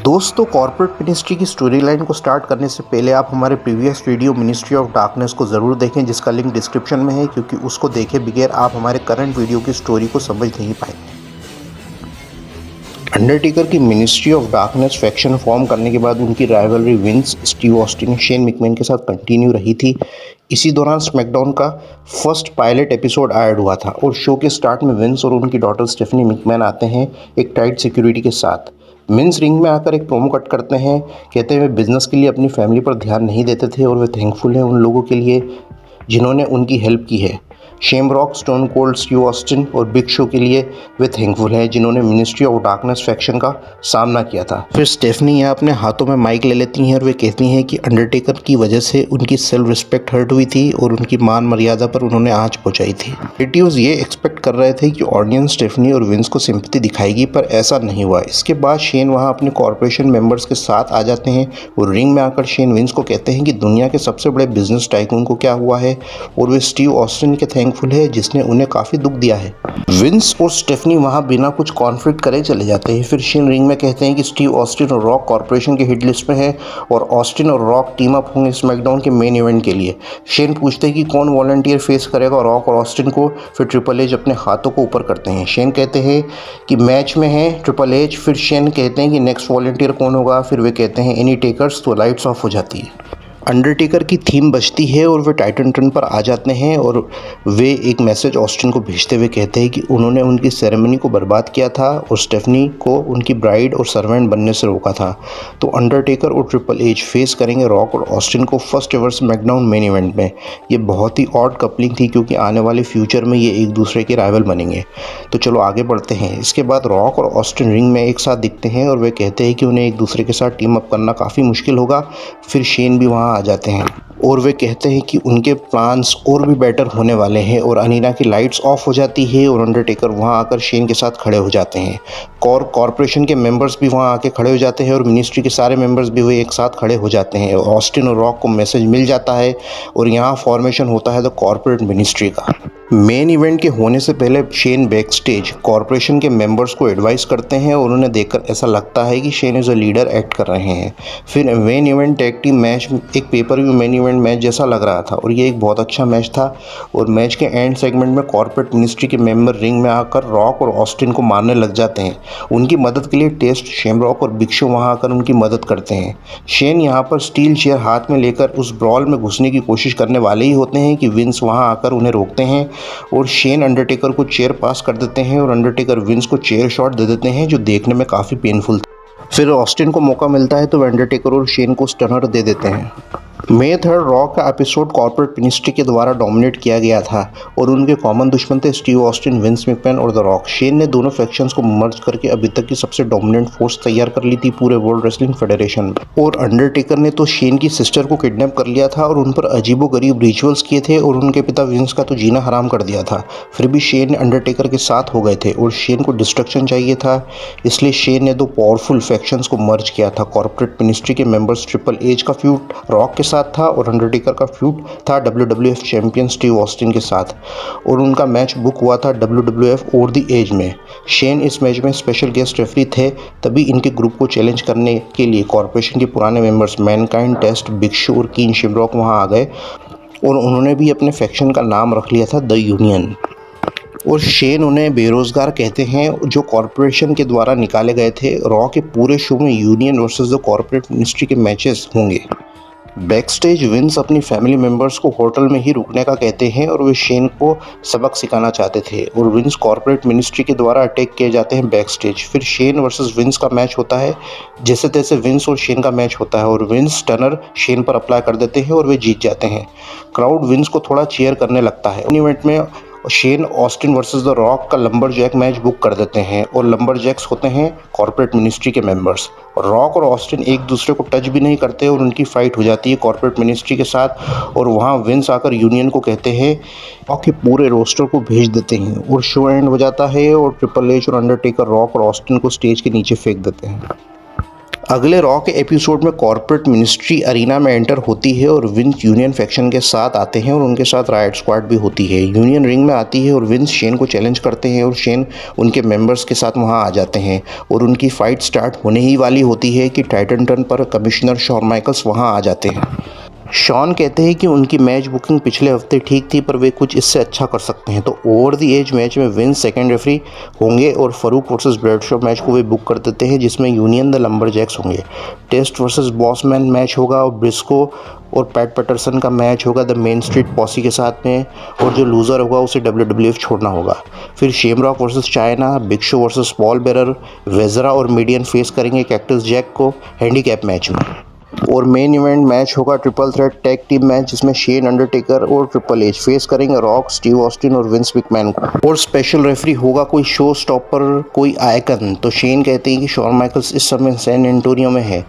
दोस्तों, corporate ministry की story line को स्टार्ट करने से पहले आप हमारे previous video ministry of darkness को ज़रूर देखें, जिसका लिंक डिस्क्रिप्शन में है, क्योंकि उसको देखे बगैर आप हमारे करंट वीडियो की स्टोरी को समझ नहीं पाएंगे। अंडरटेकर की ministry of darkness faction form करने के बाद उनकी rivalry Vince, Steve Austin, Shane McMahon के साथ कंटिन्यू रही थी। इसी दौरान स्मैकडाउन का फर्स्ट पायलट एपिसोड ऐड हुआ था और शो के स्टार्ट में विंस और उनकी डॉटर स्टेफनी मैकमैन आते हैं एक टाइट सिक्योरिटी के साथ। विंस रिंग में आकर एक प्रोमो कट करते हैं, कहते हैं वे बिजनेस के लिए अपनी फैमिली पर ध्यान नहीं देते थे और वे थैंकफुल हैं उन लोगों के लिए जिन्होंने उनकी हेल्प की है। Shamrock, stone cold Steve Austin और बिग शो के लिए वे थैंकफुल हैं जिन्होंने मिनिस्ट्री ऑफ डार्कनेस फैक्शन का सामना किया था। फिर स्टेफनी यहाँ अपने हाथों में माइक ले लेती हैं और वे कहती हैं कि अंडरटेकर की वजह से उनकी सेल्फ रिस्पेक्ट हर्ट हुई थी और उनकी मान मर्यादा पर उन्होंने आंच पहुंचाई थी। क्रिएटिव्स ये एक्सपेक्ट कर रहे थे कि ऑडियंस स्टेफनी और विंस को सिंपैथी दिखाएगी, पर ऐसा नहीं हुआ। इसके बाद शेन वहाँ अपने कॉर्पोरेशन मेंबर्स के साथ आ जाते हैं और रिंग में आकर शेन विंस को कहते हैं कि दुनिया के सबसे बड़े बिजनेस टाइकून को क्या हुआ है, और वे स्टीव ऑस्टिन के थैंकफुल है जिसने उन्हें काफ़ी दुख दिया है। विंस और स्टेफनी वहाँ बिना कुछ कॉन्फ्लिक्ट करे चले जाते हैं। फिर शेन रिंग में कहते हैं कि स्टीव ऑस्टिन और रॉक कॉर्पोरेशन के हिट लिस्ट में है और ऑस्टिन और रॉक टीम अप होंगे स्मैकडाउन के मेन इवेंट के लिए। शेन पूछते हैं कि कौन वॉलंटियर फेस करेगा रॉक और ऑस्टिन को। फिर ट्रिपल एच अपने हाथों को ऊपर करते हैं। शेन कहते हैं कि मैच में है ट्रिपल एच। फिर शेन कहते हैं कि नेक्स्ट वॉलंटियर कौन होगा। फिर वे कहते हैं एनी टेकर्स, तो लाइट्स ऑफ हो जाती है। अंडरटेकर की थीम बजती है और वे टाइटन पर आ जाते हैं और वे एक मैसेज ऑस्टिन को भेजते हुए कहते हैं कि उन्होंने उनकी सेरेमनी को बर्बाद किया था और स्टेफनी को उनकी ब्राइड और सर्वेंट बनने से रोका था। तो अंडरटेकर और ट्रिपल एच फेस करेंगे रॉक और ऑस्टिन को first ever SmackDown main event में। ये बहुत ही ऑड कपलिंग थी क्योंकि आने वाले फ्यूचर में ये एक दूसरे के राइवल बनेंगे। तो चलो आगे बढ़ते हैं। इसके बाद रॉक और ऑस्टिन रिंग में एक साथ दिखते हैं और वे कहते हैं कि उन्हें एक दूसरे के साथ टीम अप करना काफ़ी मुश्किल होगा। फिर शेन भी वहाँ आ जाते हैं और वे कहते हैं कि उनके प्लान्स और भी बेटर होने वाले हैं और अनीना की लाइट्स ऑफ हो जाती है और अंडरटेकर वहां आकर शेन के साथ खड़े हो जाते हैं। कॉर्पोरेशन के मेंबर्स भी वहां आके खड़े हो जाते हैं और मिनिस्ट्री के सारे मेंबर्स भी वे एक साथ खड़े हो जाते हैं। ऑस्टिन और रॉक को मैसेज मिल जाता है और यहाँ फॉर्मेशन होता है द कॉर्पोरेट मिनिस्ट्री का। मेन इवेंट के होने से पहले शेन बैक स्टेज कॉर्पोरेशन के मेंबर्स को एडवाइस करते हैं और उन्हें देखकर ऐसा लगता है कि Shane as a leader act कर रहे हैं। फिर main event tag team match एक pay per view main event match जैसा लग रहा था और ये एक बहुत अच्छा मैच था। और मैच के एंड सेगमेंट में कॉर्पोरेट मिनिस्ट्री के मेंबर रिंग में आकर रॉक और ऑस्टिन को मारने लग जाते हैं। उनकी मदद के लिए टेस्ट, शेमरॉक और बिग शो वहाँ आकर उनकी मदद करते हैं। शेन यहाँ पर स्टील चेयर हाथ में लेकर उस ब्रॉल में घुसने की कोशिश करने वाले ही होते हैं कि विंस वहाँ आकर उन्हें रोकते हैं और शेन अंडरटेकर को चेयर पास कर देते हैं और अंडरटेकर विंस को चेयर शॉट दे देते हैं जो देखने में काफ़ी पेनफुल था। फिर ऑस्टिन को मौका मिलता है तो अंडरटेकर और शेन को स्टनर दे देते हैं। मई 3 रॉक का एपिसोड कॉर्पोरेट मिनिस्ट्री के द्वारा डोमिनेट किया गया था और उनके कॉमन दुश्मन थे स्टीव ऑस्टिन, विंस मैकमैन और द रॉक। शेन ने दोनों फैक्शंस को मर्ज करके अभी तक की सबसे डोमिनेंट फोर्स तैयार कर ली थी पूरे वर्ल्ड रेसलिंग फेडरेशन में। और अंडरटेकर ने तो शेन की सिस्टर को किडनैप कर लिया था और उन पर अजीबोगरीब रिचुअल्स किए थे और उनके पिता विंस का तो जीना हराम कर दिया था। फिर भी शेन अंडरटेकर के साथ हो गए थे और शेन को डिस्ट्रक्शन चाहिए था, इसलिए शेन ने दो पावरफुल फैक्शंस को मर्ज किया था। कॉर्पोरेट मिनिस्ट्री के मेंबर्स ट्रिपल एच का फ्यूड रॉक के साथ था और अंडरटेकर का फ्यूड था WWF चैंपियन स्टीव ऑस्टिन के साथ और उनका मैच बुक हुआ था WWF ओवर द एज में। शेन इस मैच में स्पेशल गेस्ट रेफरी थे। तभी इनके ग्रुप को चैलेंज करने के लिए कॉर्पोरेशन के पुराने members Mankind, Test, Big Show और कीन शेमरॉक वहां आ गए और उन्होंने भी अपने फैक्शन का नाम रख लिया था द यूनियन। और शेन उन्हें बेरोजगार कहते हैं जो कॉर्पोरेशन के द्वारा निकाले गए थे। रॉ के पूरे शो में union versus the corporate ministry के मैचेस होंगे। बैक स्टेज विंस अपनी फैमिली मेंबर्स को होटल में ही रुकने का कहते हैं और वे शेन को सबक सिखाना चाहते थे और विंस कॉर्पोरेट मिनिस्ट्री के द्वारा अटैक किए जाते हैं बैक स्टेज। फिर शेन वर्सेस विंस का मैच होता है। जैसे तैसे विंस और शेन का मैच होता है और विंस स्टनर शेन पर अप्लाई कर देते हैं और वे जीत जाते हैं। क्राउड विंस को थोड़ा चीयर करने लगता है। इवेंट में Shane Austin versus the rock का लंबर जैक मैच बुक कर देते हैं और लंबर जैक्स होते हैं कॉर्पोरेट मिनिस्ट्री के मेंबर्स। रॉक और ऑस्टिन एक दूसरे को टच भी नहीं करते और उनकी फाइट हो जाती है कॉर्पोरेट मिनिस्ट्री के साथ और वहाँ विंस आकर यूनियन को कहते हैं रॉक के पूरे रोस्टर को भेज देते हैं और शो एंड हो जाता है और ट्रिपल एच और अंडरटेकर रॉक और ऑस्टिन को स्टेज के नीचे फेंक देते हैं। अगले रॉ के एपिसोड में कॉर्पोरेट मिनिस्ट्री अरीना में एंटर होती है और विंस यूनियन फैक्शन के साथ आते हैं और उनके साथ राइट स्क्वाड भी होती है। यूनियन रिंग में आती है और विंस शेन को चैलेंज करते हैं और शेन उनके मेंबर्स के साथ वहां आ जाते हैं और उनकी फाइट स्टार्ट होने ही वाली होती है कि टाइटन टर्न पर कमिश्नर शॉन माइकल्स वहां आ जाते हैं। शॉन कहते हैं कि उनकी मैच बुकिंग पिछले हफ्ते ठीक थी पर वे कुछ इससे अच्छा कर सकते हैं, तो ओवर द एज मैच में विंस सेकंड रेफरी होंगे और फरूक वर्सेस ब्रैडशॉ मैच को वे बुक कर देते हैं जिसमें यूनियन द लंबरजैक्स होंगे। टेस्ट वर्सेस बॉसमैन मैच होगा और ब्रिस्को और पैट पैटरसन का मैच होगा द मेन स्ट्रीट पॉसी के साथ में, और जो लूज़र होगा उसे WWF छोड़ना होगा। फिर Shamrock versus Chyna, Big Show versus Paul Bearer, वेजरा और मीडियन फेस करेंगे कैक्टस जैक को हैंडीकैप मैच में। और मेन इवेंट मैच होगा triple threat tag team match जिसमें शेन, अंडरटेकर और ट्रिपल एच फेस करेंगे रॉक, स्टीव ऑस्टिन और विंस मैकमैन को। और स्पेशल रेफरी होगा कोई शो स्टॉपर, कोई आइकन। तो शेन कहते हैं कि शॉन माइकल्स इस समय सैन एंटोनियो में है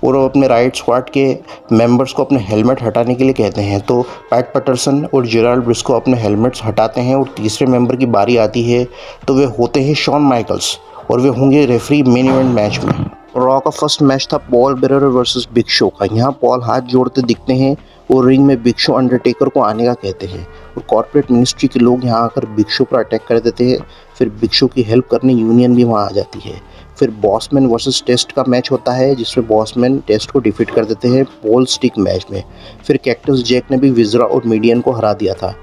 और वो अपने राइट स्क्वाड के मेंबर्स को अपने हेलमेट हटाने के लिए कहते हैं। तो पैट पैटरसन और जेराल्ड ब्रिस्को अपने हेलमेट्स हटाते हैं और तीसरे मेंबर की बारी आती है तो वे होते हैं शॉन माइकल्स और वे होंगे रेफरी मेन इवेंट मैच में। रॉ का फर्स्ट मैच था Paul bearer versus big show का। यहाँ पॉल हाथ जोड़ते दिखते हैं और रिंग में बिग शो अंडरटेकर को आने का कहते हैं और कॉर्पोरेट मिनिस्ट्री के लोग यहाँ आकर बिग शो पर अटैक कर देते हैं। फिर बिग शो की हेल्प करने यूनियन भी वहाँ आ जाती है। फिर बॉसमैन वर्सेस टेस्ट का मैच होता है जिसमें बॉसमैन टेस्ट को डिफीट कर देते हैं पोल स्टिक मैच में। फिर कैक्टस जैक ने भी विजरा और मीडियन को हरा दिया था।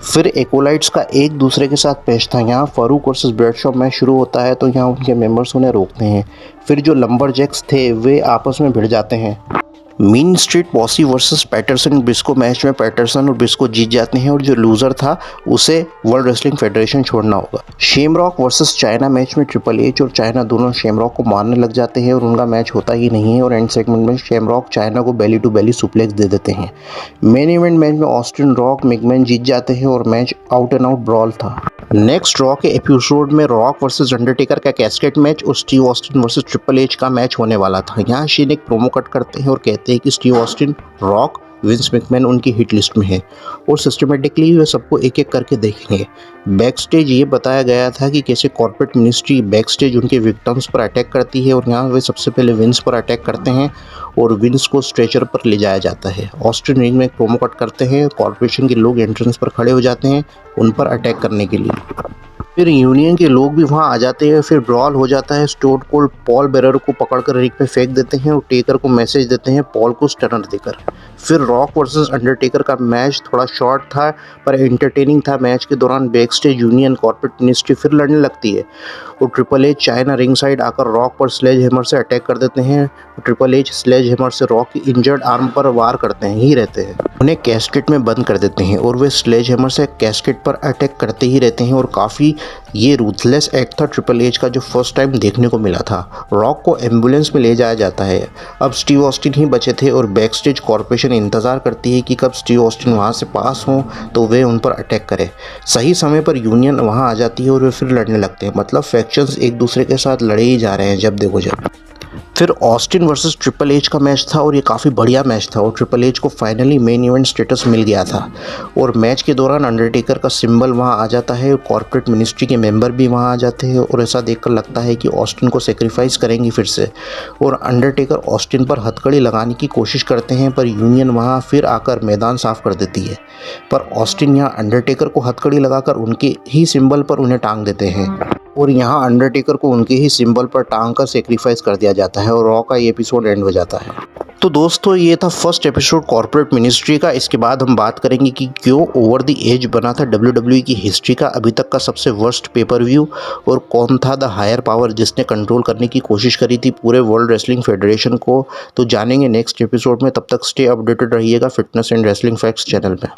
फिर एकोलाइट्स का एक दूसरे के साथ मैच था। यहाँ फरूक वर्सेस ब्रैडशॉ मैच शुरू होता है तो यहाँ उनके मेंबर्स उन्हें रोकते हैं। फिर जो लंबरजैक्स थे वे आपस में भिड़ जाते हैं। Mean Street Posse versus Patterson Briscoe match में पैटरसन और ब्रिस्को जीत जाते हैं और जो लूज़र था उसे वर्ल्ड रेसलिंग फेडरेशन छोड़ना होगा। शेमरॉक वर्सेस चाइना मैच में ट्रिपल एच और चाइना दोनों शेमरॉक को मारने लग जाते हैं और उनका मैच होता ही नहीं है और एंड सेगमेंट में शेमरॉक चाइना को बेली टू बेली सुप्लेक्स दे देते हैं। मेन इवेंट मैच में ऑस्टिन, रॉक, मैकमैन जीत जाते हैं और match out and out brawl था। नेक्स्ट रॉ के एपिसोड में रॉक वर्सेस अंडरटेकर का कैस्केट मैच और Steve Austin versus triple H का मैच होने वाला था। यहाँ शेन एक प्रोमो कट करते हैं और कहते हैं कि Steve Austin, rock, Vince McMahon उनकी हिट लिस्ट में है और सिस्टमेटिकली वे सबको एक एक करके देखेंगे। बैक स्टेज ये बताया गया था कि कैसे कॉर्पोरेट मिनिस्ट्री बैक स्टेज उनके विक्टिम्स पर अटैक करती है और यहाँ वे सबसे पहले विंस पर अटैक करते हैं और विंस को स्ट्रेचर पर ले जाया जाता है। ऑस्टिन रिंग में एक प्रोमो कट करते हैं, कॉर्पोरेशन के लोग एंट्रेंस पर खड़े हो जाते हैं उन पर अटैक करने के लिए। फिर यूनियन के लोग भी वहां आ जाते हैं। फिर ब्रॉल हो जाता है। स्टोन कोल्ड पॉल बेरर को पकड़कर रिंग पे फेंक देते हैं और टेकर को मैसेज देते हैं पॉल को स्टनर देकर। फिर रॉक वर्सेस अंडरटेकर का मैच थोड़ा शॉर्ट था पर एंटरटेनिंग था। मैच के दौरान back stage union corporate ministry फिर लड़ने लगती है और Triple H China ring side आकर रॉक पर स्लेज हैमर से अटैक कर देते हैं। ट्रिपल एच स्लेज हैमर से रॉक की इंजर्ड आर्म पर वार करते हैं ही रहते हैं, उन्हें कैस्केट में बंद कर देते हैं और वे स्लेज हैमर से कैस्केट पर अटैक करते ही रहते हैं और काफ़ी ये रूथलेस एक्ट था ट्रिपल एच का जो फर्स्ट टाइम देखने को मिला था। रॉक को एम्बुलेंस में ले जाया जाता है। अब स्टीव ऑस्टिन ही बचे थे और बैक स्टेज कॉर्पोरेशन इंतज़ार करती है कि कब स्टीव ऑस्टिन वहाँ से पास हों तो वे उन पर अटैक करें। सही समय पर यूनियन वहाँ आ जाती है और वे फिर लड़ने लगते हैं। मतलब फैक्शंस एक दूसरे के साथ लड़े ही जा रहे हैं जब देखो जब। फिर ऑस्टिन वर्सेस ट्रिपल एच का मैच था और ये काफ़ी बढ़िया मैच था और ट्रिपल एच को फाइनली मेन इवेंट स्टेटस मिल गया था और मैच के दौरान अंडरटेकर का सिंबल वहाँ आ जाता है और कॉर्पोरेट मिनिस्ट्री के मेंबर भी वहाँ आ जाते हैं और ऐसा देखकर लगता है कि ऑस्टिन को सेक्रीफाइस करेंगे फिर से और अंडरटेकर ऑस्टिन पर हथकड़ी लगाने की कोशिश करते हैं पर यूनियन वहाँ फिर आकर मैदान साफ कर देती है। पर ऑस्टिन यहाँ अंडरटेकर को हथकड़ी लगाकर उनके ही सिंबल पर उन्हें टांग देते हैं और यहाँ अंडरटेकर को उनके ही सिंबल पर टांग कर सेक्रीफाइस कर दिया जाता है और रॉ का ये एपिसोड एंड हो जाता है। तो दोस्तों ये था फर्स्ट एपिसोड कॉर्पोरेट मिनिस्ट्री का। इसके बाद हम बात करेंगे कि क्यों ओवर द एज बना था WWE की हिस्ट्री का अभी तक का सबसे वर्स्ट पेपर व्यू और कौन था द हायर पावर जिसने कंट्रोल करने की कोशिश करी थी पूरे वर्ल्ड रेसलिंग फेडरेशन को। तो जानेंगे नेक्स्ट एपिसोड में। तब तक स्टे अपडेटेड रहिएगा fitness and wrestling facts channel में।